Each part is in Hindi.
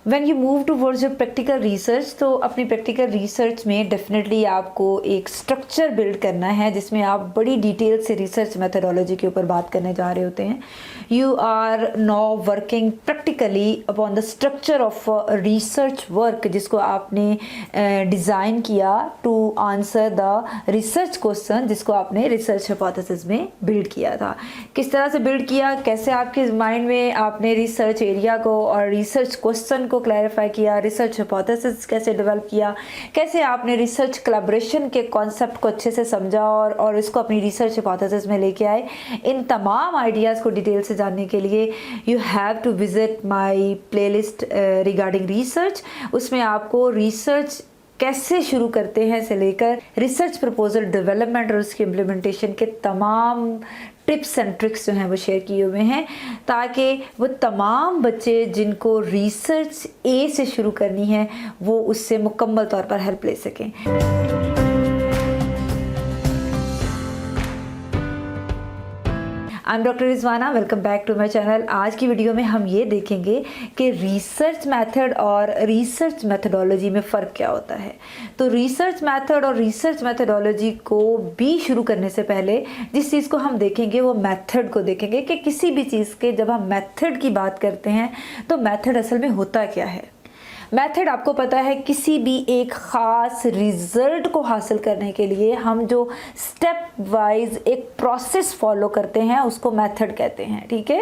When you move towards your practical research, तो अपनी प्रैक्टिकल रिसर्च में डेफिनेटली आपको एक स्ट्रक्चर बिल्ड करना है जिसमें आप बड़ी डिटेल से रिसर्च मेथोडोलॉजी के ऊपर बात करने जा रहे होते हैं। You are now working practically upon the structure of research work जिसको आपने डिज़ाइन किया to answer the research question जिसको आपने रिसर्च हाइपोथेसिस में बिल्ड किया था। किस तरह से बिल्ड किया, कैसे आपके माइंड में आपने रिसर्च एरिया को और रिसर्च क्वेश्चन को क्लैरिफाई किया, रिसर्च हाइपोथेसिस कैसे डेवलप किया, कैसे आपने रिसर्च कोलैबोरेशन के कॉन्सेप्ट को अच्छे से समझा और इसको अपनी रिसर्च हाइपोथेसिस में लेके आए। इन तमाम आइडियाज़ को डिटेल से जानने के लिए you have to visit my playlist regarding research. उसमें आपको रिसर्च कैसे शुरू करते हैं से लेकर रिसर्च प्रपोजल डेवलपमेंट और उसकी इम्प्लीमेंटेशन के तमाम टिप्स एंड ट्रिक्स जो हैं वो शेयर किए हुए हैं, ताकि वो तमाम बच्चे जिनको रिसर्च ए से शुरू करनी है वो उससे मुकम्मल तौर पर हेल्प ले सकें। I am doctor Rizwana, welcome back to my channel. आज की वीडियो में हम ये देखेंगे कि रिसर्च मेथड और रिसर्च मेथडोलॉजी में फ़र्क क्या होता है। तो रिसर्च मेथड और रिसर्च मेथडोलॉजी को भी शुरू करने से पहले जिस चीज़ को हम देखेंगे वो मेथड को देखेंगे कि किसी भी चीज़ के जब हम मेथड की बात करते हैं तो मेथड असल में होता क्या है। मेथड आपको पता है, किसी भी एक ख़ास रिज़ल्ट को हासिल करने के लिए हम जो स्टेप वाइज एक प्रोसेस फॉलो करते हैं उसको मेथड कहते हैं। ठीक है,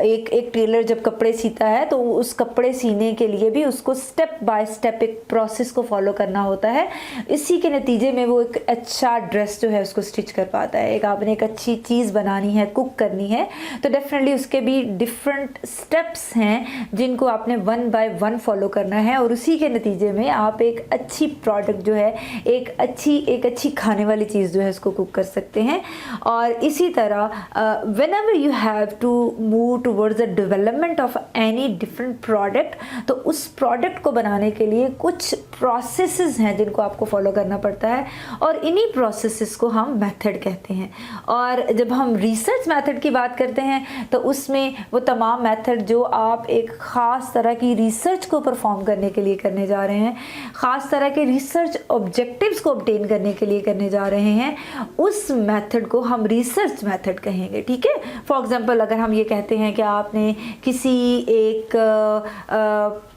एक टेलर जब कपड़े सीता है तो उस कपड़े सीने के लिए भी उसको स्टेप बाय स्टेप एक प्रोसेस को फॉलो करना होता है। इसी के नतीजे में वो एक अच्छा ड्रेस जो है उसको स्टिच कर पाता है। एक आपने एक अच्छी चीज़ बनानी है, कुक करनी है, तो डेफिनेटली उसके भी डिफरेंट स्टेप्स हैं जिनको आपने वन बाय वन फॉलो करना है और उसी के नतीजे में आप एक अच्छी प्रोडक्ट जो है एक अच्छी खाने वाली चीज़ जो है उसको कुक कर सकते हैं। और इसी तरह whenever you have to move towards the development of any different product, तो उस प्रोडक्ट को बनाने के लिए कुछ प्रोसेसेस हैं जिनको आपको फॉलो करना पड़ता है और इन्हीं प्रोसेसेस को हम मेथड कहते हैं। और जब हम रिसर्च मेथड की बात करते हैं तो उसमें वो तमाम मेथड जो आप एक ख़ास तरह की रिसर्च को परफॉर्म करने के लिए करने जा रहे हैं, ख़ास तरह के रिसर्च ऑब्जेक्टिव्स को ऑब्टेन करने के लिए करने जा रहे हैं, उस मेथड को हम रिसर्च मेथड कहेंगे। ठीक है, फॉर एग्जांपल अगर हम ये कहते हैं कि आपने किसी एक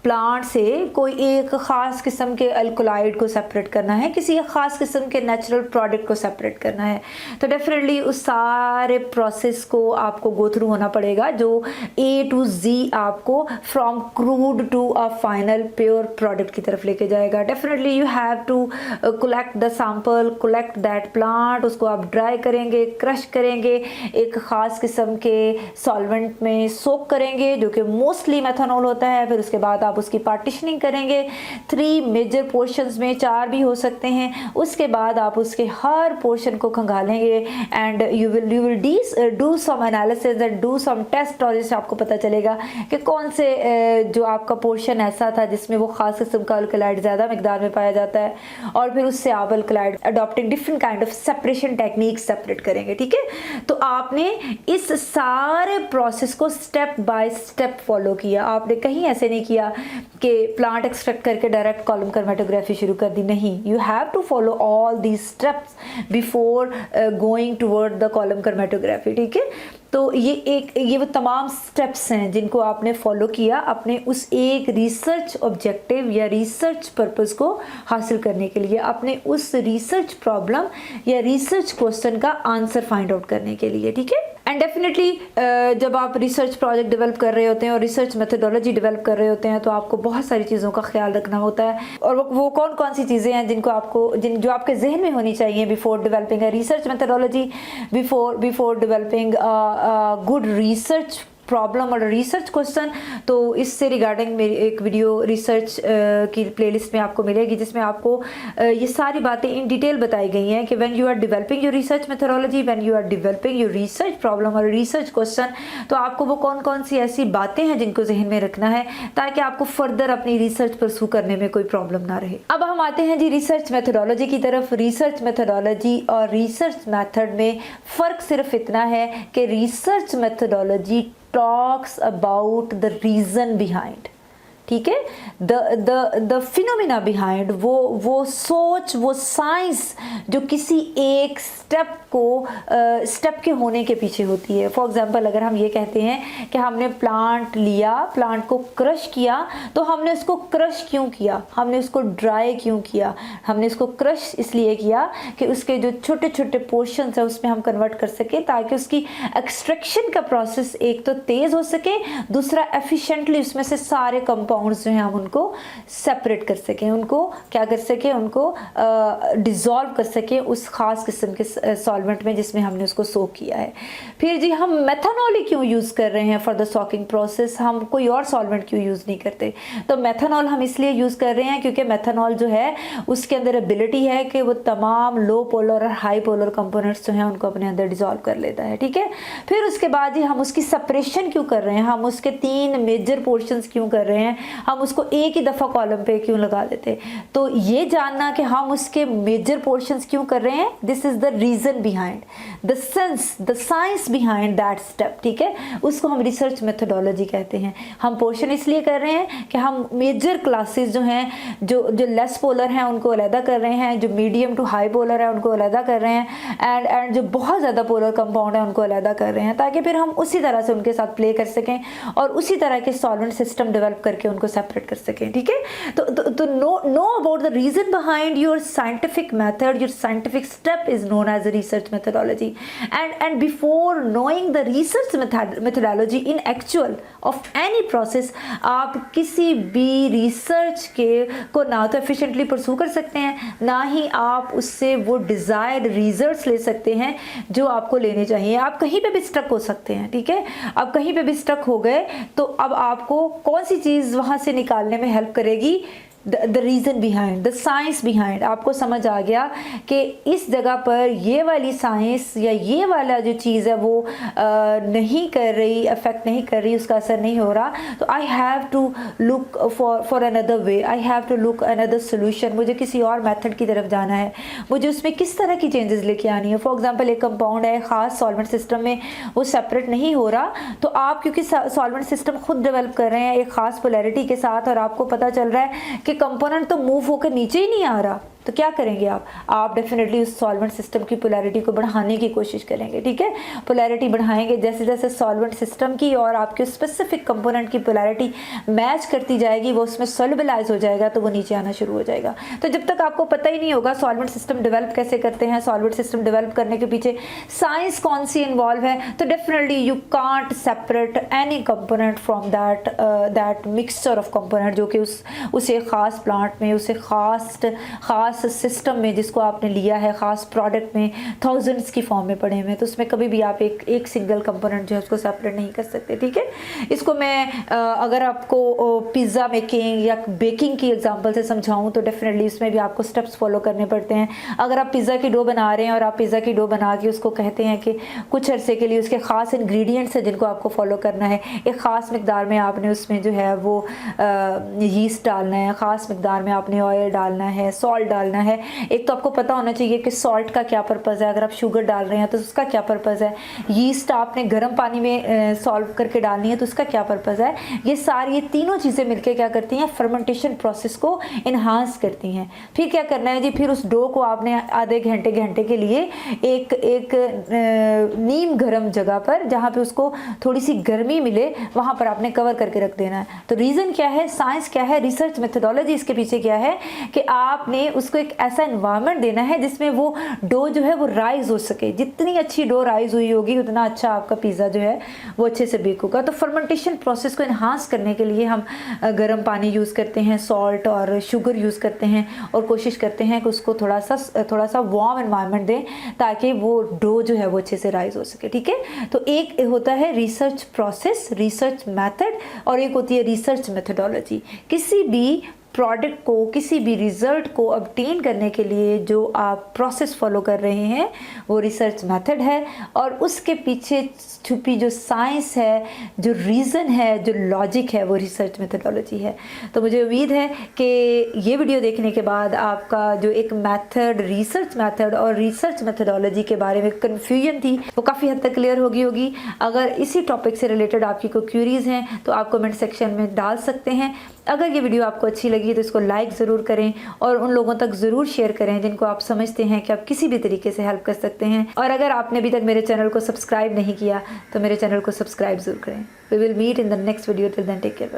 प्लांट से कोई एक ख़ास किस्म के अल्कोलाइड को सेपरेट करना है, किसी एक ख़ास किस्म के नेचुरल प्रोडक्ट को सेपरेट करना है, तो डेफिनेटली उस सारे प्रोसेस को आपको गो थ्रू होना पड़ेगा जो ए टू जी आपको from crude to a final pure product की तरफ लेके जाएगा। Definitely you have to collect the sample, collect that plant, उसको आप ड्राई करेंगे, क्रश करेंगे, एक ख़ास किस्म के सॉल्वेंट में सोक करेंगे जो कि मोस्टली मेथनॉल होता है। फिर उसके बाद आप उसकी पार्टीशनिंग करेंगे 3 मेजर पोर्शंस में, 4 भी हो सकते हैं। उसके बाद आप उसके हर पोर्शन को खंगालेंगे and you will do some analysis and do some test और इससे आपको पता चलेगा कि कौन से जो आपका पोर्शन ऐसा था जिसमें वो खास किस्म का अल्कलाइड ज़्यादा मिकदार में पाया जाता है और फिर उससे आप alkaloid adopting different kind of separation technique separate करेंगे। ठीक है, तो आपने इस सारे प्रोसेस को स्टेप बाय स्टेप फॉलो किया। आपने कहीं ऐसे नहीं किया कि प्लांट एक्सट्रैक्ट करके डायरेक्ट कॉलम क्रोमेटोग्राफी शुरू कर दी, नहीं, you have to follow all these steps before going toward the column chromatography. ठीक है, तो ये वो तमाम स्टेप्स हैं जिनको आपने फॉलो किया अपने उस एक रिसर्च ऑब्जेक्टिव या रिसर्च पर्पस को हासिल करने के लिए, अपने उस रिसर्च प्रॉब्लम या रिसर्च क्वेश्चन का आंसर फाइंड आउट करने के लिए। ठीक है, एंड डेफिनेटली जब आप रिसर्च प्रोजेक्ट डेवलप कर रहे होते हैं और रिसर्च मेथोडोलॉजी डेवलप कर रहे होते हैं तो आपको बहुत सारी चीज़ों का ख्याल रखना होता है। और वो कौन कौन सी चीज़ें हैं जो आपके जहन में होनी चाहिए before developing a research methodology, before developing good research problem और रिसर्च क्वेश्चन। तो इससे रिगार्डिंग मेरी एक वीडियो रिसर्च की प्लेलिस्ट में आपको मिलेगी जिसमें आपको ये सारी बातें इन डिटेल बताई गई हैं कि when you are developing your research methodology, when you are developing your research problem और रिसर्च क्वेश्चन, तो आपको वो कौन कौन सी ऐसी बातें हैं जिनको जहन में रखना है ताकि आपको फर्दर अपनी रिसर्च परसू करने में कोई प्रॉब्लम ना रहे। अब हम आते हैं जी रिसर्च मेथोडोलॉजी की तरफ। रिसर्च मेथोडोलॉजी और रिसर्च मेथड में फ़र्क सिर्फ इतना है कि research methodology talks about the reason behind, ठीक है। द फिनोमिना बिहाइंड, वो सोच, वो साइंस जो किसी एक स्टेप के होने के पीछे होती है। फॉर एग्जांपल अगर हम ये कहते हैं कि हमने प्लांट लिया, प्लांट को क्रश किया, तो हमने उसको क्रश क्यों किया, हमने उसको ड्राई क्यों किया, हमने उसको क्रश इसलिए किया कि उसके जो छोटे छोटे पोर्शंस है उसमें हम कन्वर्ट कर सके, ताकि उसकी एक्सट्रैक्शन का प्रोसेस एक तो तेज हो सके, दूसरा एफिशिएंटली उसमें से सारे कंपाउंड्स जो हैं हम उनको सेपरेट कर सकें, उनको क्या कर सकें, उनको डिसॉल्व कर सकें उस खास किस्म के सॉल्वेंट में जिसमें हमने उसको सोक किया है। फिर जी हम मेथनॉल ही क्यों यूज़ कर रहे हैं फॉर द सॉकिंग प्रोसेस, हम कोई और सॉल्वेंट क्यों यूज़ नहीं करते? तो मेथनॉल हम इसलिए यूज़ कर रहे हैं क्योंकि मेथनॉल जो है उसके अंदर एबिलिटी है कि वो तमाम लो पोलर और हाई पोलर कंपोनेंट्स जो हैं उनको अपने अंदर डिसॉल्व कर लेता है, ठीक है। फिर उसके बाद जी हम उसकी सेपरेशन क्यों कर रहे हैं, हम उसके 3 मेजर पोर्शंस क्यों कर रहे हैं, हम उसको एक ही दफ़ा कॉलम पे क्यों लगा देते? तो ये जानना कि हम उसके मेजर पोर्शंस क्यों कर रहे हैं, this is the reason behind the sense, the science behind that step, ठीक है। उसको हम रिसर्च मेथोडोलॉजी कहते हैं। हम पोर्शन इसलिए कर रहे हैं कि हम मेजर क्लासेस जो हैं, जो लेस पोलर हैं उनको अलहदा कर रहे हैं, जो मीडियम टू हाई पोलर है उनको अलहदा कर रहे हैं, एंड जो बहुत ज़्यादा पोलर कंपाउंड है उनको अलहदा कर रहे हैं, ताकि फिर हम उसी तरह से उनके साथ प्ले कर सकें और उसी तरह के सॉल्वेंट सिस्टम डेवलप करके उनको सेपरेट कर सकें, ठीक है। तो know about the reason behind your scientific method, your scientific step is known as a research methodology, and before knowing the research methodology in actual of any process, आप किसी भी रिसर्च को ना तो एफिशिएंटली परसू कर सकते हैं, ना ही आप उससे वो डिजायर्ड रिजल्ट्स ले सकते हैं जो आपको लेने चाहिए। आप कहीं पे भी स्टक हो सकते हैं, ठीक है। आप कहीं पे भी स्टक हो गए तो अब आपको कौन सी चीज़ वहाँ से निकालने में हेल्प करेगी? The reason behind, the science behind. आपको समझ आ गया कि इस जगह पर ये वाली साइंस या ये वाला जो चीज़ है वो नहीं कर रही, अफेक्ट नहीं कर रही, उसका असर नहीं हो रहा, तो I have to look for another way, I have to look another solution. मुझे किसी और मेथड की तरफ जाना है, मुझे उसमें किस तरह की चेंजेस लेके आनी है। फॉर एग्जांपल एक कंपाउंड है ख़ास सॉल्वेंट सिस्टम में, वो सेपरेट नहीं हो रहा, तो आप क्योंकि सॉल्वेंट सिस्टम खुद डेवलप कर रहे हैं एक ख़ास पोलैरिटी के साथ, और आपको पता चल रहा है कि कंपोनेंट तो मूव होकर नीचे ही नहीं आ रहा, तो क्या करेंगे आप डेफिनेटली उस सॉल्वेंट सिस्टम की पोलैरिटी को बढ़ाने की कोशिश करेंगे, ठीक है। पोलैरिटी बढ़ाएंगे, जैसे जैसे सॉल्वेंट सिस्टम की और आपके स्पेसिफिक कंपोनेंट की पोलैरिटी मैच करती जाएगी, वो उसमें सोल्युबलाइज हो जाएगा, तो वो नीचे आना शुरू हो जाएगा। तो जब तक आपको पता ही नहीं होगा सॉल्वेंट सिस्टम डेवलप कैसे करते हैं, सॉल्वेंट सिस्टम डेवलप करने के पीछे साइंस कौन सी इन्वॉल्व है, तो definitely you can't separate any component from that mixture of component, जो कि उसे खास प्लांट में, उसे खास सिस्टम में जिसको आपने लिया है, ख़ास प्रोडक्ट में थाउजेंड्स की फॉर्म में पड़े हुए हैं, तो उसमें कभी भी आप एक सिंगल कंपोनेंट जो है उसको सेपरेट नहीं कर सकते, ठीक है। इसको मैं अगर आपको पिज़्ज़ा मेकिंग या बेकिंग की एग्जांपल से समझाऊं तो डेफिनेटली उसमें भी आपको स्टेप्स फॉलो करने पड़ते हैं। अगर आप पिज़्ज़ा की डो बना रहे हैं और आप पिज़्ज़ा की डो बना के उसको कहते हैं कि कुछ अरसे के लिए उसके ख़ास इंग्रेडिएंट्स हैं जिनको आपको फॉलो करना है, एक ख़ास मकदार में आपने उसमें जो है वो यीस्ट डालना है, ख़ास मकदार में आपने ऑयल डालना है, सॉल्ट डालना है। एक तो आपको पता होना चाहिए कि सॉल्ट का क्या पर्पज़ है, अगर आप शुगर डाल रहे हैं तो उसका क्या पर्पज़ है, यीस्ट आपने गर्म पानी में सॉल्व करके डालनी है तो उसका क्या पर्पज़ है। ये तीनों चीज़ें मिलकर क्या करती हैं, फर्मेंटेशन प्रोसेस को इन्हांस करती हैं। फिर क्या करना है जी, फिर उस डो को आपने आधे घंटे के लिए एक नीम गर्म जगह पर, जहाँ पे उसको थोड़ी सी गर्मी मिले, वहाँ पर आपने कवर करके रख देना है। तो रीज़न क्या है, साइंस क्या है, रिसर्च मेथोडोलॉजी इसके पीछे क्या है कि आपने उसको एक ऐसा एनवायरनमेंट देना है जिसमें वो डो जो है वो राइज हो सके। जितनी अच्छी डो राइज हुई होगी उतना अच्छा आपका पिज़्ज़ा जो है वो अच्छे से बेक होगा। तो फर्मेंटेशन प्रोसेस को इन्हांस करने के लिए हम गर्म पानी यूज़ करते हैं, सॉल्ट और शुगर यूज़ करते हैं, और कोशिश करते हैं कि उसको थोड़ा सा वार्म एनवायरनमेंट दें ताकि वो डो जो है वो अच्छे से राइज हो सके, ठीक है। तो एक होता है रिसर्च प्रोसेस, रिसर्च मेथड, और एक होती है रिसर्च मेथोडोलॉजी। किसी भी प्रोडक्ट को, किसी भी रिज़ल्ट को ऑब्टेन करने के लिए जो आप प्रोसेस फॉलो कर रहे हैं वो रिसर्च मेथड है, और उसके पीछे छुपी जो साइंस है, जो रीज़न है, जो लॉजिक है, वो रिसर्च मेथोडोलॉजी है। तो मुझे उम्मीद है कि ये वीडियो देखने के बाद आपका जो एक मेथड, रिसर्च मेथड और रिसर्च मेथोडोलॉजी के बारे में कन्फ्यूजन थी वो काफ़ी हद तक क्लियर होगी। अगर इसी टॉपिक से रिलेटेड आपकी कोई क्यूरीज़ हैं तो आप कमेंट सेक्शन में डाल सकते हैं। अगर ये वीडियो आपको अच्छी लगी तो इसको लाइक ज़रूर करें और उन लोगों तक ज़रूर शेयर करें जिनको आप समझते हैं कि आप किसी भी तरीके से हेल्प कर सकते हैं। और अगर आपने अभी तक मेरे चैनल को सब्सक्राइब नहीं किया तो मेरे चैनल को सब्सक्राइब ज़रूर करें। We will meet in the next video. Till then take care.